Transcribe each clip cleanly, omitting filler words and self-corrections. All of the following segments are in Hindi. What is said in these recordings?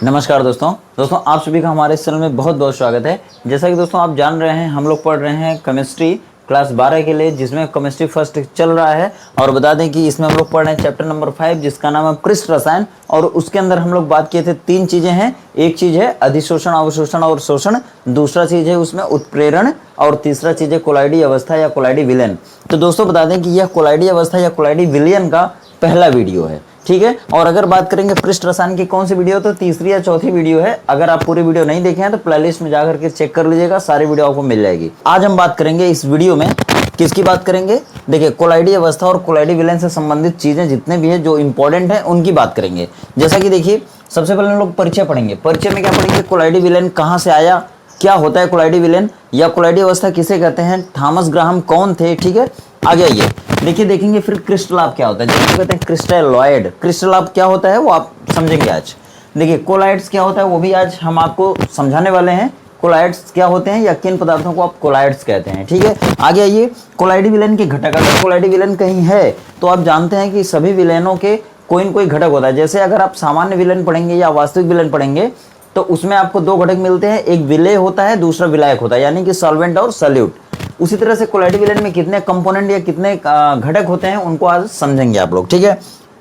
नमस्कार दोस्तों आप सभी का हमारे इस चैनल में बहुत बहुत स्वागत है। जैसा कि दोस्तों आप जान रहे हैं, हम लोग पढ़ रहे हैं केमिस्ट्री क्लास 12 के लिए, जिसमें केमिस्ट्री फर्स्ट चल रहा है। और बता दें कि इसमें हम लोग पढ़ रहे हैं चैप्टर नंबर 5, जिसका नाम है पृष्ठ रसायन। और उसके अंदर हम लोग बात किए थे 3 चीज़ें हैं। एक चीज़ है अधिशोषण, अवशोषण और शोषण, दूसरा चीज़ है उसमें उत्प्रेरण, और तीसरा चीज़ है कोलाइडी अवस्था या कोलाइडी विलयन। तो दोस्तों बता दें कि यह कोलाइडी अवस्था या कोलाइडी विलयन का पहला वीडियो है, ठीक है। और अगर बात करेंगे पृष्ठ रसायन की कौन सी वीडियो, तो तीसरी या चौथी वीडियो है। अगर आप पूरी वीडियो नहीं देखे हैं तो प्लेलिस्ट में जाकर के चेक कर लीजिएगा, सारी वीडियो आपको मिल जाएगी। आज हम बात करेंगे इस वीडियो में किसकी बात करेंगे, देखिए कोलाइडी अवस्था और कोलाइडी विलयन से संबंधित चीजें जितने भी है जो इंपॉर्टेंट है उनकी बात करेंगे। जैसा कि देखिए सबसे पहले हम लोग परिचय पढ़ेंगे। परिचय में क्या पढ़ेंगे, कोलाइडी विलयन कहाँ से आया, क्या होता है कोलाइडी विलयन या कोलाइडी अवस्था किसे कहते हैं, थॉमस ग्राहम कौन थे, ठीक है। आगे आइए देखिए देखेंगे फिर क्रिस्टलाभ क्या होता है, जिसको कहते हैं क्रिस्टलॉइड। क्रिस्टलाभ क्या होता है वो आप समझेंगे आज। देखिए कोलाइड्स क्या होता है वो भी आज हम आपको समझाने वाले हैं। कोलाइड्स क्या होते हैं या किन पदार्थों को आप कोलाइड्स कहते हैं, ठीक है। आगे आइए कोलाइडी विलयन के घटक। अगर कोलाइडी विलयन कहीं है तो आप जानते हैं कि सभी विलयनों के कोई न कोई घटक होता है। जैसे अगर आप सामान्य विलयन पढ़ेंगे या वास्तविक विलयन पढ़ेंगे तो उसमें आपको 2 घटक मिलते हैं, एक विलेय होता है, दूसरा विलायक होता है, यानी कि सॉल्वेंट और सॉल्यूट। उसी तरह से कोलाइडी विलयन में कितने कंपोनेंट या कितने घटक होते हैं उनको आज समझेंगे आप लोग, ठीक है।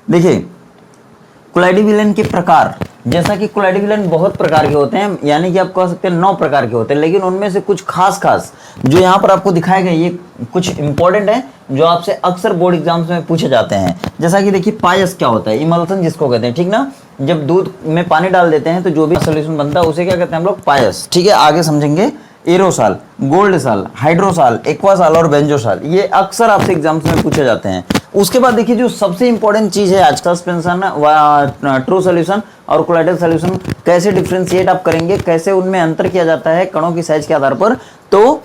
देखिए कोलाइडी विलयन के प्रकार, जैसा कि कोलाइडी विलयन बहुत प्रकार के होते हैं, यानी कि आप कह सकते हैं 9 प्रकार के होते हैं, लेकिन उनमें से कुछ खास जो यहाँ पर आपको दिखाए गए ये कुछ इंपॉर्टेंट है जो आपसे अक्सर बोर्ड एग्जाम्स में पूछे जाते हैं। जैसा कि देखिए पायस क्या होता है, इमल्सन जिसको कहते हैं, ठीक ना। जब दूध में पानी डाल देते हैं तो जो भी सोल्यूशन बनता है उसे क्या कहते हैं हम लोग, पायस, ठीक है। आगे समझेंगे एरोसाल, गोल्ड साल, हाइड्रोसाल, एक्वासाल और बेंजोसाल, ये अक्सर आपसे एग्जाम्स में पूछे जाते हैं। उसके बाद देखिए जो सबसे इंपॉर्टेंट चीज है आज का सस्पेंशन, ट्रू सॉल्यूशन और कोलाइडल सॉल्यूशन कैसे डिफरेंशिएट आप करेंगे, कैसे उनमें अंतर किया जाता है कणों की साइज के आधार पर, तो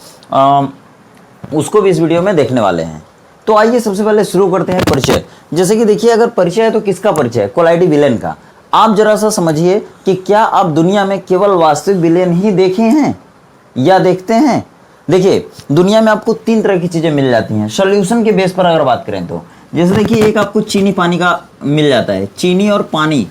उसको भी इस वीडियो में देखने वाले हैं। तो आइए सबसे पहले शुरू करते हैं परिचय। जैसे कि देखिए अगर परिचय है तो किसका परिचय है, कोलाइडी विलयन का। आप जरा सा समझिए कि क्या आप दुनिया में केवल वास्तविक विलयन ही देखे हैं या देखते हैं। देखिए दुनिया में आपको 3 तरह की चीजें मिल जाती हैं सॉल्यूशन के बेस पर अगर बात करें तो। जैसे देखिए एक आपको चीनी पानी का मिल जाता है, चीनी और पानी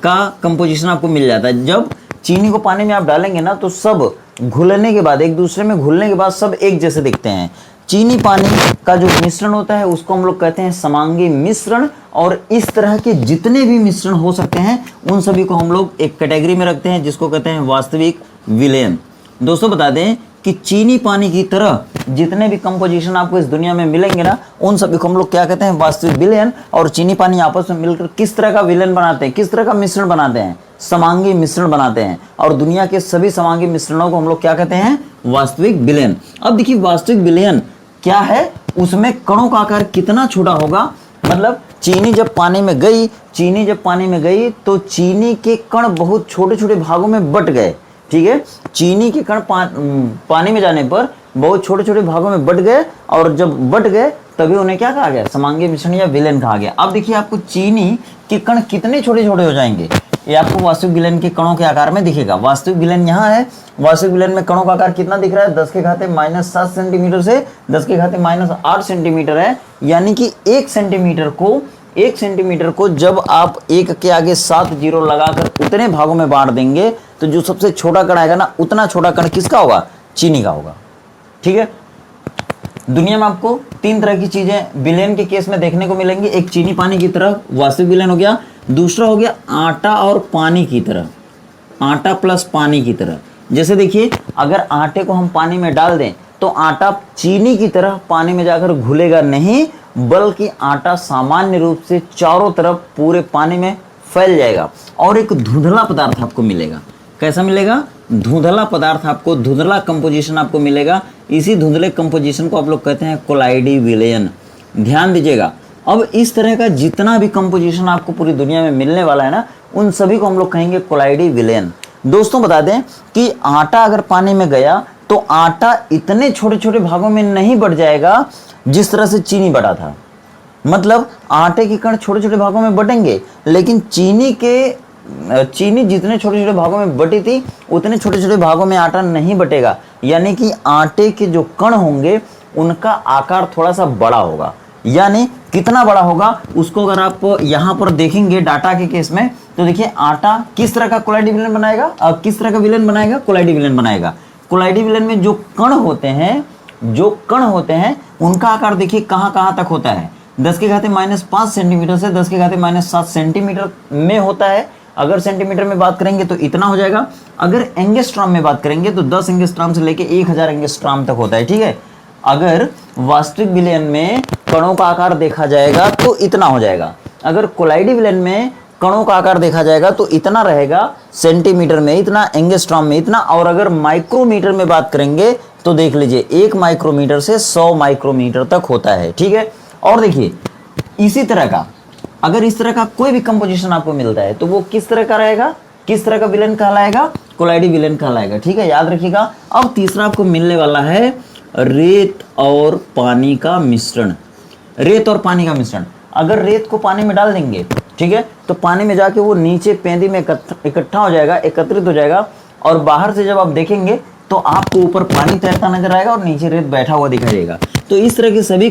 का कंपोजिशन आपको मिल जाता है। जब चीनी को पानी में आप डालेंगे ना तो सब घुलने के बाद, एक दूसरे में घुलने के बाद सब एक जैसे दिखते हैं। चीनी पानी का जो मिश्रण होता है उसको हम लोग कहते हैं समांगी मिश्रण। और इस तरह के जितने भी मिश्रण हो सकते हैं उन सभी को हम लोग एक कैटेगरी में रखते हैं जिसको कहते हैं वास्तविक विलयन। दोस्तों बता दें कि चीनी पानी की तरह जितने भी कंपोजिशन आपको इस दुनिया में मिलेंगे ना उन सभी को हम लोग क्या कहते हैं, वास्तविक विलयन। और चीनी पानी आपस में मिलकर किस तरह का विलयन बनाते हैं, किस तरह का मिश्रण बनाते हैं, समांगी मिश्रण बनाते हैं। और दुनिया के सभी समांगी मिश्रणों को हम लोग क्या कहते हैं, वास्तविक विलयन। अब देखिए वास्तविक विलयन क्या है, उसमें कणों का आकार कितना छोटा होगा, मतलब चीनी जब पानी में गई तो चीनी के कण बहुत छोटे छोटे भागों में बट गए, ठीक है। चीनी के कण पानी में जाने पर बहुत छोटे छोटे भागों में बट गए, और जब बट गए तभी उन्हें क्या कहा गया, समांगी मिश्रण या विलयन कहा गया। अब देखिए आपको चीनी के कण कितने छोटे छोटे हो जाएंगे ये आपको वास्तविक विलयन के कणों के आकार में दिखेगा। वास्तविक विलयन यहाँ है, वास्तविक विलयन में कणों का आकार कितना दिख रहा है, 10⁻⁷ सेंटीमीटर से 10⁻⁸ सेंटीमीटर है। यानी कि 1 सेंटीमीटर को जब आप 1 के आगे 7 जीरो लगाकर उतने भागों में बांट देंगे तो जो सबसे छोटा कण आएगा ना, उतना छोटा कण किसका होगा, चीनी का होगा, ठीक है। दुनिया में आपको 3 तरह की चीजें विलयन के केस में देखने को मिलेंगी। एक चीनी पानी की तरह वास्तविक विलयन हो गया, दूसरा हो गया आटा और पानी की तरह, आटा प्लस पानी की तरह। जैसे देखिए अगर आटे को हम पानी में डाल दें तो आटा चीनी की तरह पानी में जाकर घुलेगा नहीं, बल्कि आटा सामान्य रूप से चारों तरफ पूरे पानी में फैल जाएगा और एक धुंधला पदार्थ आपको मिलेगा। कैसा मिलेगा, धुंधला पदार्थ आपको, धुंधला कंपोजिशन आपको मिलेगा। इसी धुंधले कंपोजिशन को आप लोग कहते हैं कोलाइडी विलयन। ध्यान दीजिएगा, अब इस तरह का जितना भी कंपोजिशन आपको पूरी दुनिया में मिलने वाला है ना, उन सभी को हम लोग कहेंगे कोलाइडी विलयन। दोस्तों बता दें कि आटा अगर पानी में गया तो आटा इतने छोटे छोटे भागों में नहीं बट जाएगा जिस तरह से चीनी बटा था। मतलब आटे के कण छोटे छोटे भागों में बटेंगे, लेकिन चीनी जितने छोटे छोटे भागों में बटी थी उतने छोटे छोटे भागों में आटा नहीं बटेगा। यानी कि आटे के जो कण होंगे उनका आकार थोड़ा सा बड़ा होगा। यानी कितना बड़ा होगा उसको अगर आप यहाँ पर देखेंगे डाटा के केस में, तो देखिए आटा किस तरह का कोलाइडी विलेन बनाएगा, किस तरह का विलेन बनाएगा, कोलाइडी विलेन बनाएगा। कोलाइडी विलेन में जो कण होते हैं उनका आकार देखिए कहाँ कहाँ तक होता है, 10⁻⁻5 सेंटीमीटर से 10⁻⁷ सेंटीमीटर में होता है। अगर सेंटीमीटर में बात करेंगे तो इतना हो जाएगा, अगर एंगस्ट्रॉम में बात करेंगे तो 10 एंगस्ट्रॉम से लेके 1000 एंगस्ट्रॉम तक होता है, ठीक है। अगर वास्तविक विलयन में कणों का आकार देखा जाएगा तो इतना हो जाएगा, अगर कोलाइडी विलयन में कणों का आकार देखा जाएगा तो इतना रहेगा, सेंटीमीटर में इतना, एंगस्ट्रॉम में इतना। और अगर माइक्रोमीटर में बात करेंगे तो देख लीजिए 1 माइक्रोमीटर से 100 माइक्रोमीटर तक होता है, ठीक है। और देखिए इसी तरह का अगर इस तरह का कोई भी कंपोजिशन आपको मिलता है तो वो किस तरह का रहेगा, किस तरह का विलेन कहलाएगा, कोलाइडी विलेन कहलाएगा, ठीक है, याद रखिएगा। अब तीसरा आपको मिलने वाला है रेत और पानी का मिश्रण। रेत और पानी का मिश्रण, अगर रेत को पानी में डाल देंगे, ठीक है, तो पानी में जाके वो नीचे पेंदी में इकट्ठा हो जाएगा, एकत्रित हो जाएगा, और बाहर से जब आप देखेंगे तो आपको ऊपर पानी तैरता नजर आएगा और नीचे रेत बैठा हुआ दिखाई देगा। तो इस तरह के सभी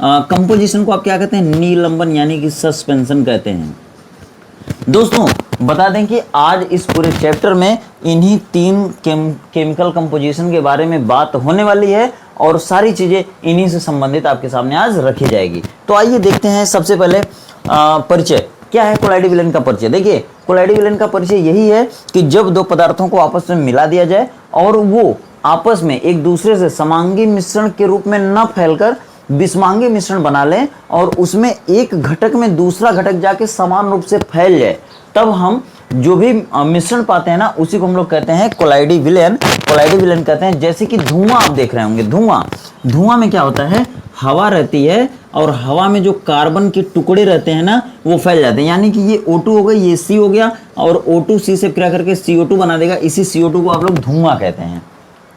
कंपोजिशन को आप क्या कहते हैं, निलंबन यानी कि सस्पेंशन कहते हैं। दोस्तों बता दें कि आज इस पूरे चैप्टर में इन्हीं 3 केमिकल कंपोजिशन के बारे में बात होने वाली है और सारी चीजें इन्हीं से संबंधित आपके सामने आज रखी जाएगी। तो आइए देखते हैं सबसे पहले परिचय क्या है कोलाइडी विलेन का परिचय। देखिए कोलाइडी विलेन का परिचय यही है कि जब दो पदार्थों को आपस में मिला दिया जाए और वो आपस में एक दूसरे से समांगी मिश्रण के रूप में न फैलकर विषमांगी मिश्रण बना लें और उसमें एक घटक में दूसरा घटक जाके समान रूप से फैल जाए, तब हम जो भी मिश्रण पाते हैं ना उसी को हम लोग कहते हैं कोलाइडी विलेन। कोलाइडी विलेन कहते हैं। जैसे कि धुआं आप देख रहे होंगे, धुआं में क्या होता है, हवा रहती है और हवा में जो कार्बन के टुकड़े रहते हैं ना वो फैल जाते हैं, यानी कि ये O2 हो गया, ये C हो गया और O2 C से क्रिया करके CO2 बना देगा, इसी CO2 को आप लोग धुआं कहते हैं,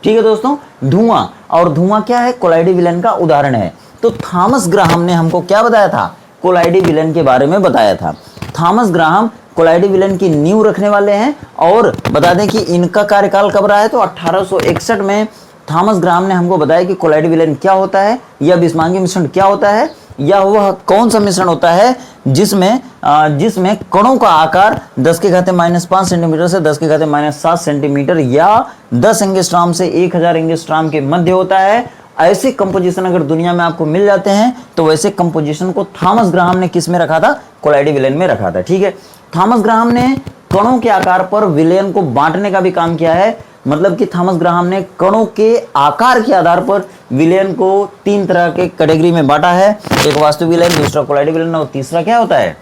ठीक है दोस्तों, धुआं। और धुआं क्या है, कोलाइडी विलेन का उदाहरण है। तो थॉमस ग्राहम ने हमको क्या बताया था, कोलाइडी विलेन के बारे में बताया था। थॉमस ग्राहम कोलाइडी विलेन की नींव रखने वाले हैं और बता दें कि इनका कार्यकाल कब रहा है, तो 1861 में थॉमस ग्राहम ने हमको बताया कि कोलाइडी विलेन क्या होता है, या विषमांगी मिश्रण क्या होता है, या वह कौन सा मिश्रण होता है जिसमें कणों का आकार 10⁻⁻5 सेंटीमीटर से 10⁻⁷ सेंटीमीटर या 10 एंगस्ट्रॉम से 1000 एंगस्ट्रॉम के मध्य होता है। ऐसे कंपोजिशन अगर दुनिया में आपको मिल जाते हैं तो वैसे कंपोजिशन को थॉमस ग्राहम ने किस में रखा था, कोलाइडी विलेन में रखा था, ठीक है। थॉमस ग्राहम ने कणों के आकार पर विलेन को बांटने का भी काम किया है, मतलब कि थॉमस ग्राहम ने कणों के आकार के आधार पर विलेन को 3 तरह के कैटेगरी में बांटा है, एक वास्तविक विलेन, दूसरा कोलाइडी विलेन और तीसरा क्या होता है,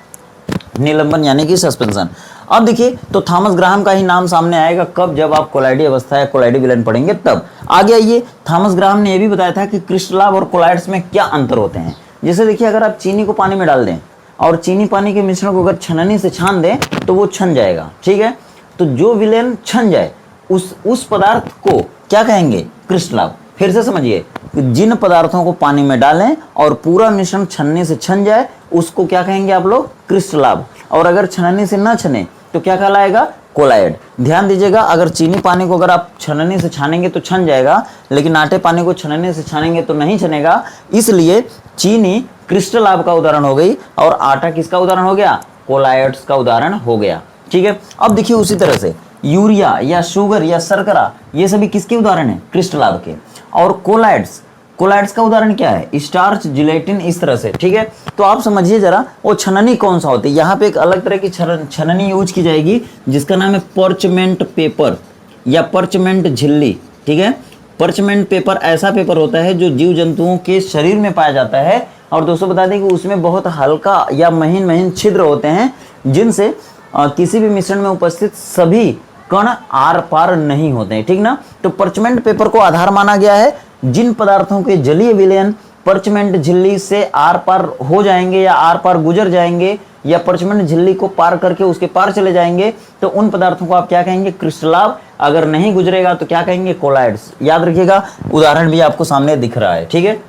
निलंबन यानी कि सस्पेंशन। अब देखिए तो थॉमस ग्राहम का ही नाम सामने आएगा कब, जब आप कोलाइडी अवस्था या कोलाइडी विलेन पढ़ेंगे तब। आगे आइए, थॉमस ग्राहम ने यह भी बताया था कि क्रिस्टलाभ और कोलाइड्स में क्या अंतर होते हैं। जैसे देखिए अगर आप चीनी को पानी में डाल दें और चीनी पानी के मिश्रण को अगर छननी से छान दें तो वो छन जाएगा, ठीक है। तो जो विलेन छन जाए उस पदार्थ को क्या कहेंगे, क्रिस्टलाभ। फिर से समझिए, जिन पदार्थों को पानी में डालें और पूरा मिश्रण छन्नी से छन जाए उसको क्या कहेंगे आप लोग, क्रिस्टलाभ। और अगर छननी से न छने तो क्या कहलाएगा, कोलाइड। ध्यान दीजिएगा, अगर चीनी पानी को अगर आप छननी से छानेंगे तो छन जाएगा, लेकिन आटे पानी को छननी से छानेंगे तो नहीं छनेगा, इसलिए चीनी क्रिस्टलाभ का उदाहरण हो गई और आटा किसका उदाहरण हो गया, कोलाइड्स का उदाहरण हो गया, ठीक है। अब देखिए उसी तरह से यूरिया या शुगर या शर्करा ये सभी किसके उदाहरण है, क्रिस्टलाभ के। और कोलाइड्स का उदाहरण क्या है, स्टार्च, जिलेटिन, इस तरह से, ठीक है। तो आप समझिए जरा वो छननी कौन सा होती है। यहाँ पे एक अलग तरह की छननी यूज की जाएगी जिसका नाम है पर्चमेंट पेपर या पर्चमेंट झिल्ली, ठीक है। पर्चमेंट पेपर ऐसा पेपर होता है जो जीव जंतुओं के शरीर में पाया जाता है और दोस्तों बता दें कि उसमें बहुत हल्का या महीन छिद्र होते हैं जिनसे किसी भी मिश्रण में उपस्थित सभी कण आर पार नहीं होते हैं, ठीक ना। तो पर्चमेंट पेपर को आधार माना गया है। जिन पदार्थों के जलीय विलयन पर्चमेंट झिल्ली से आर पार हो जाएंगे या आर पार गुजर जाएंगे या पर्चमेंट झिल्ली को पार करके उसके पार चले जाएंगे तो उन पदार्थों को आप क्या कहेंगे, क्रिस्टलाभ। अगर नहीं गुजरेगा तो क्या कहेंगे, कोलाइड्स। याद रखिएगा, उदाहरण भी आपको सामने दिख रहा है, ठीक है।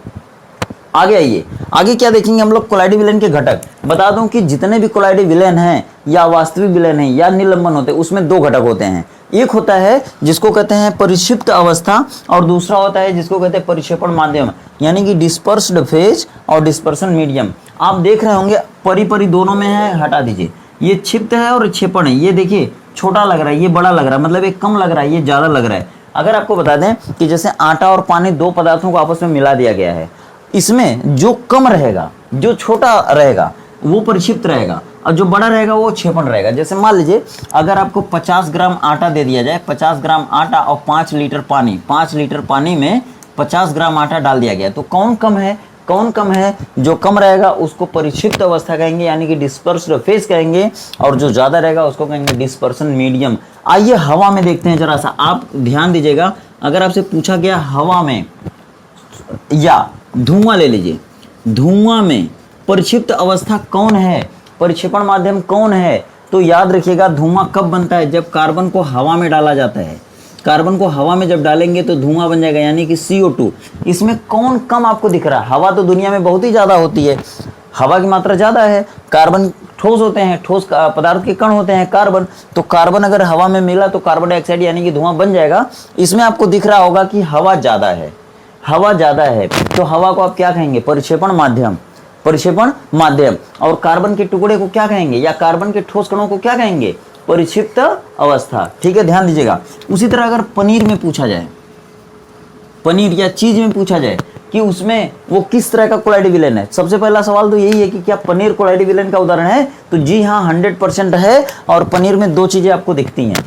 आगे आइए, आगे क्या देखेंगे हम लोग, कोलाइडी विलेन के घटक। बता दूं कि जितने भी कोलाइडी विलेन हैं या वास्तविक विलेन हैं या निलंबन होते हैं, उसमें दो घटक होते हैं। एक होता है जिसको कहते हैं परिक्षिप्त अवस्था और दूसरा होता है जिसको कहते हैं परिक्षेपण माध्यम, यानी कि डिस्पर्स्ड फेज और डिस्पर्सन मीडियम। आप देख रहे होंगे परी दोनों में है, हटा दीजिए, ये क्षिप्त है और क्षेपण है। ये देखिए छोटा लग रहा है, ये बड़ा लग रहा है, मतलब ये कम लग रहा है, ये ज़्यादा लग रहा है। अगर आपको बता दें कि जैसे आटा और पानी दो पदार्थों को आपस में मिला दिया गया है, इसमें जो कम रहेगा, जो छोटा रहेगा वो परिक्षिप्त रहेगा और जो बड़ा रहेगा वो क्षेपण रहेगा। जैसे मान लीजिए अगर आपको 50 ग्राम आटा दे दिया जाए, 50 ग्राम आटा और 5 लीटर पानी, 5 लीटर पानी में 50 ग्राम आटा डाल दिया गया, तो कौन कम है? कौन कम है? जो कम रहेगा उसको परिक्षिप्त अवस्था कहेंगे, यानी कि डिस्पर्स्ड फेज कहेंगे, और जो ज़्यादा रहेगा उसको कहेंगे डिस्पर्सन मीडियम। आइए हवा में देखते हैं जरा सा, आप ध्यान दीजिएगा। अगर आपसे पूछा गया हवा में या धुआं ले लीजिए, धुआं में परिक्षिप्त अवस्था कौन है, परिक्षेपण माध्यम कौन है, तो याद रखिएगा धुआं कब बनता है? जब कार्बन को हवा में डाला जाता है। कार्बन को हवा में जब डालेंगे तो धुआं बन जाएगा, यानी कि CO2। इसमें कौन कम आपको दिख रहा है? हवा तो दुनिया में बहुत ही ज़्यादा होती है, हवा की मात्रा ज़्यादा है। कार्बन ठोस होते हैं, ठोस पदार्थ के कण होते हैं कार्बन, तो कार्बन अगर हवा में मिला तो कार्बन डाइऑक्साइड यानी कि धुआं बन जाएगा। इसमें आपको दिख रहा होगा कि हवा ज़्यादा है, हवा ज़्यादा है, तो हवा को आप क्या कहेंगे? परिक्षेपण माध्यम, परिक्षेपण माध्यम। और कार्बन के टुकड़े को क्या कहेंगे, या कार्बन के ठोस कणों को क्या कहेंगे? परिक्षिप्त अवस्था। ठीक है, ध्यान दीजिएगा। उसी तरह अगर पनीर में पूछा जाए, पनीर या चीज में पूछा जाए कि उसमें वो किस तरह का कोलाइडी विलेन है, सबसे पहला सवाल तो यही है कि क्या पनीर कोलाइडी विलेन का उदाहरण है? तो जी हाँ, 100% है। और पनीर में दो चीजें आपको दिखती हैं,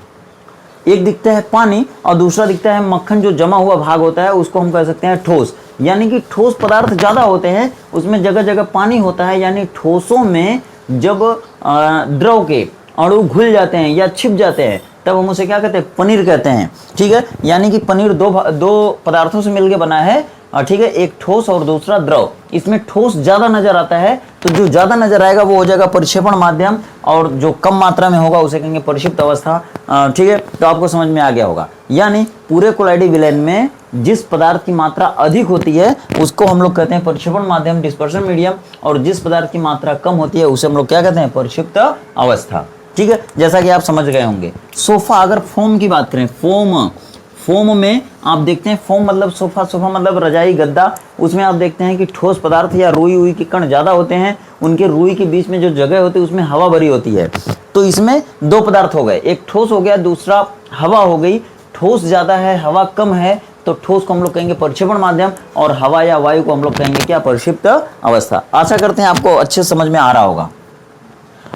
एक दिखता है पानी और दूसरा दिखता है मक्खन, जो जमा हुआ भाग होता है उसको हम कह सकते हैं ठोस। यानी कि ठोस पदार्थ ज़्यादा होते हैं, उसमें जगह जगह पानी होता है। यानी ठोसों में जब द्रव के अणु घुल जाते हैं या छिप जाते हैं तब हम उसे क्या कहते हैं? पनीर कहते हैं। ठीक है, यानी कि पनीर दो पदार्थों से मिलकर बना है, ठीक है, एक ठोस और दूसरा द्रव। इसमें ठोस ज़्यादा नजर आता है, तो जो ज़्यादा नजर आएगा वो हो जाएगा परिक्षेपण माध्यम, और जो कम मात्रा में होगा उसे कहेंगे परिक्षिप्त अवस्था। ठीक है, तो आपको समझ में आ गया होगा। यानी पूरे कोलाइडी विलेन में जिस पदार्थ की मात्रा अधिक होती है उसको हम लोग कहते हैं परिक्षेपण माध्यम, डिस्पर्सन मीडियम, और जिस पदार्थ की मात्रा कम होती है उसे हम लोग क्या कहते हैं? परिक्षिप्त अवस्था। ठीक है, जैसा कि आप समझ गए होंगे। सोफा, अगर फोम की बात करें, फोम में आप देखते हैं, फोम मतलब सोफा, सोफा मतलब रजाई गद्दा, उसमें आप देखते हैं कि ठोस पदार्थ या रुई के कण ज़्यादा होते हैं, उनके रुई के बीच में जो जगह होती है उसमें हवा भरी होती है। तो इसमें दो पदार्थ हो गए, एक ठोस हो गया, दूसरा हवा हो गई। ठोस ज़्यादा है, हवा कम है, तो ठोस को हम लोग कहेंगे परिक्षेपण माध्यम, और हवा या वायु को हम लोग कहेंगे क्या? परिक्षिप्त अवस्था। आशा करते हैं आपको अच्छे समझ में आ रहा होगा।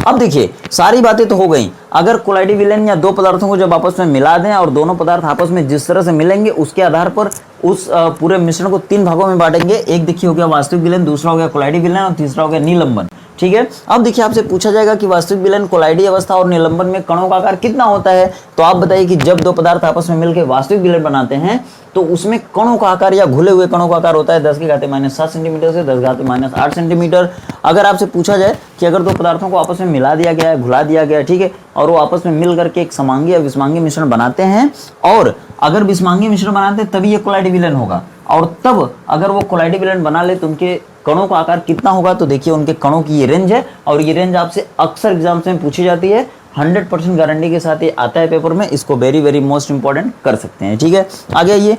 अब देखिए, सारी बातें तो हो गई। अगर कोलाइडी विलेन या दो पदार्थों को जब आपस में मिला दें और दोनों पदार्थ आपस में जिस तरह से मिलेंगे उसके आधार पर उस पूरे मिश्रण को 3 भागों में बांटेंगे। एक देखिए हो गया वास्तविक विलेन, दूसरा हो गया कोलाइडी विलेन और तीसरा हो गया निलंबन। ठीक है, अब देखिए आपसे पूछा जाएगा कि वास्तविक विलेन, कोलाइडी अवस्था और निलंबन में कणों का आकार कितना होता है? तो आप बताइए कि जब दो पदार्थ आपस में मिलकर वास्तविक विलेन बनाते हैं तो उसमें कणों का आकार या घुले हुए कणों का आकार होता है 10⁻⁷ सेंटीमीटर से 10⁻8 सेंटीमीटर। अगर आपसे पूछा जाए कि अगर दो पदार्थों को आपस में मिला दिया गया है, घुला दिया गया है, ठीक है, और वो आपस में मिल करके एक समांगी या विषमांगी मिश्रण बनाते हैं, और अगर विषमांगी मिश्रण बनाते हैं तभी ये कोलाइडी विलेन होगा, और तब अगर वो कोलाइडी विलेन बना ले तो उनके कणों का आकार कितना होगा? तो देखिए उनके कणों की ये रेंज है, और ये रेंज आपसे अक्सर एग्जाम्स में पूछी जाती है। 100% गारंटी के साथ ये आता है पेपर में, इसको वेरी मोस्ट इंपॉर्टेंट कर सकते हैं। ठीक है, आगे ये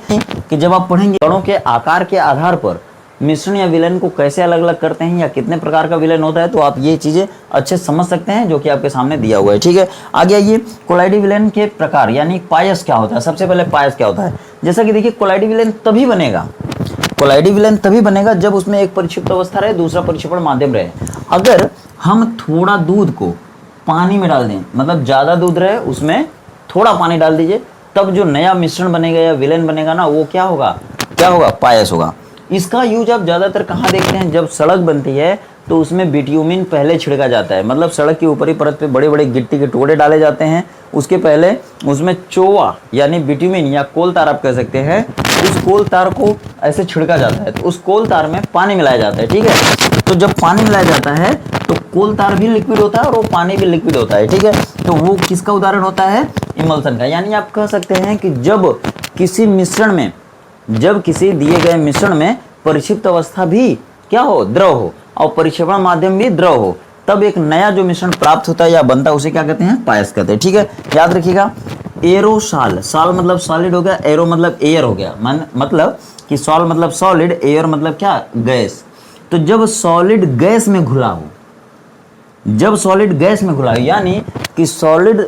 कि जब आप पढ़ेंगे कणों के आकार के आधार पर मिश्रण या विलेन को कैसे अलग अलग करते हैं या कितने प्रकार का विलेन होता है, तो आप ये चीजें अच्छे समझ सकते हैं जो कि आपके सामने दिया हुआ है। ठीक है, आगे आइए, कोलाइडी विलेन के प्रकार यानी पायस क्या होता है। सबसे पहले पायस क्या होता है? जैसा कि देखिए कोलाइडी विलेन तभी बनेगा, कोलाइडी विलेन तभी बनेगा जब उसमें एक परिक्षिप्त अवस्था रहे, दूसरा परिक्षेपण माध्यम रहे। अगर हम थोड़ा दूध को पानी में डाल दें, मतलब ज़्यादा दूध रहे उसमें थोड़ा पानी डाल दीजिए, तब जो नया मिश्रण बनेगा या विलेन बनेगा ना, वो क्या होगा? पायस होगा। इसका यूज आप ज़्यादातर कहाँ देखते हैं? जब सड़क बनती है तो उसमें बिट्यूमिन पहले छिड़का जाता है, मतलब सड़क की ऊपरी परत पे बड़े बड़े गिट्टी के टुकड़े डाले जाते हैं, उसके पहले उसमें चोवा यानी बिट्यूमिन या कोल तार आप कह सकते हैं, उस कोल तार को ऐसे छिड़का जाता है, तो उस कोल तार में पानी मिलाया जाता है। ठीक है, तो जब पानी मिलाया जाता है तो कोल तार भी लिक्विड होता है और वो पानी भी लिक्विड होता है। ठीक है, तो वो किसका उदाहरण होता है? इमल्सन का। यानी आप कह सकते हैं कि जब किसी मिश्रण में, जब किसी दिए गए मिश्रण में परिक्षिप्त अवस्था भी क्या हो, द्रव हो, और परिक्षेपण माध्यम भी द्रव हो, तब एक नया जो मिश्रण प्राप्त होता है या बनता है उसे क्या कहते हैं, पायस कहते हैं। ठीक है, याद रखिएगा। एरोसाल, साल मतलब सॉलिड हो गया, एरो मतलब एयर हो गया, मतलब कि सॉल मतलब सॉलिड, एयर मतलब क्या, गैस। तो जब सॉलिड गैस में घुला हो, जब सॉलिड गैस में घुला हो, यानी कि सॉलिड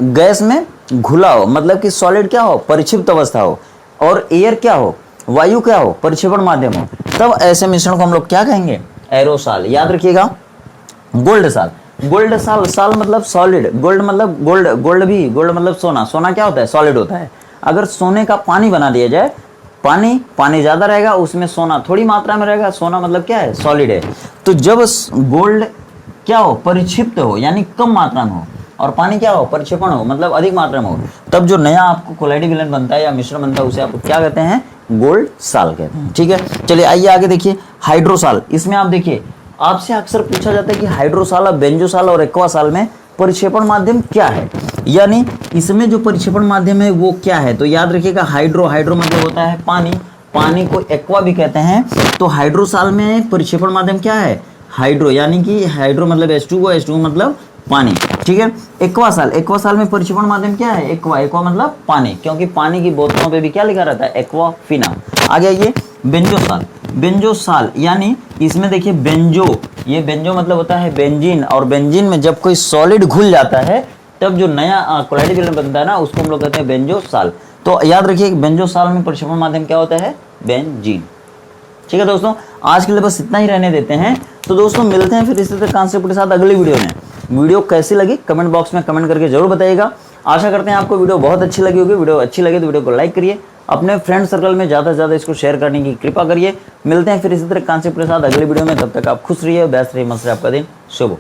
गैस में घुला हो, मतलब कि सॉलिड क्या हो, परिक्षिप्त अवस्था हो, और एयर क्या हो, वायु क्या हो, परिक्षेपण माध्यम हो, तब ऐसे मिश्रण को हम लोग क्या कहेंगे, एरोसाल। याद रखिएगा। गोल्ड साल, गोल्ड साल, साल मतलब सॉलिड, गोल्ड मतलब गोल्ड, गोल्ड भी, गोल्ड मतलब सोना, सोना क्या होता है, सॉलिड होता है। अगर सोने का पानी बना दिया जाए, पानी पानी ज्यादा रहेगा, उसमें सोना थोड़ी मात्रा में रहेगा, सोना मतलब क्या है, सॉलिड है। तो जब गोल्ड क्या हो, परिक्षिप्त हो, यानी कम मात्रा में हो, और पानी क्या हो, परिक्षेपण हो, मतलब अधिक मात्रा में हो, तब जो नया आपको कोलाइडिक विलयन बनता है या मिश्रण बनता है उसे आप क्या कहते हैं, गोल्ड साल कहते हैं। ठीक है, चलिए आइए आगे देखिए। हाइड्रोसाल, इसमें आप देखिए, आपसे अक्सर पूछा जाता है कि हाइड्रोसाल, बेंजोसाल और एक्वासाल में परिक्षेपण माध्यम क्या है, यानी इसमें जो परिक्षेपण माध्यम है वो क्या है। तो याद रखिएगा, हाइड्रो, हाइड्रो मतलब होता है पानी, पानी को एक्वा भी कहते हैं। तो हाइड्रोसाल में परिक्षेपण माध्यम क्या है, हाइड्रो, यानी कि हाइड्रो मतलब H2O, H2O मतलब पानी। ठीक है, एक्वासाल, एक्वासाल में परिक्षेपण माध्यम क्या है, एक्वा, एक्वा मतलब पानी, क्योंकि पानी की बोतलों पे भी क्या लिखा रहता है, एक्वाफिना। आगे आइए, बेंजोसाल, बेंजोसाल यानी इसमें देखिए बेंजो, ये बेंजो मतलब होता है बेंजीन, और बेंजीन में जब कोई सॉलिड घुल जाता है तब जो नया कोलाइडिक विलयन बनता है ना, उसको हम लोग कहते हैं बेंजोसाल। तो याद रखिए, बेंजोसाल में परिक्षेपण माध्यम क्या होता है, बेंजीन। ठीक है दोस्तों, आज के लिए बस इतना ही रहने देते हैं। तो दोस्तों मिलते हैं फिर इसी तरह कॉन्सेप्ट के साथ अगली वीडियो में। वीडियो कैसी लगी कमेंट बॉक्स में कमेंट करके जरूर बताइएगा। आशा करते हैं आपको वीडियो बहुत अच्छी लगी होगी। वीडियो अच्छी लगे तो वीडियो को लाइक करिए, अपने फ्रेंड सर्कल में ज़्यादा से ज़्यादा इसको शेयर करने की कृपा करिए। मिलते हैं फिर इसी तरह कॉन्सेप्ट के साथ अगली वीडियो में, तब तक आप खुश रहिए, व्यस्त रहिए, मस्त रहिए, आपका दिन शुभ हो।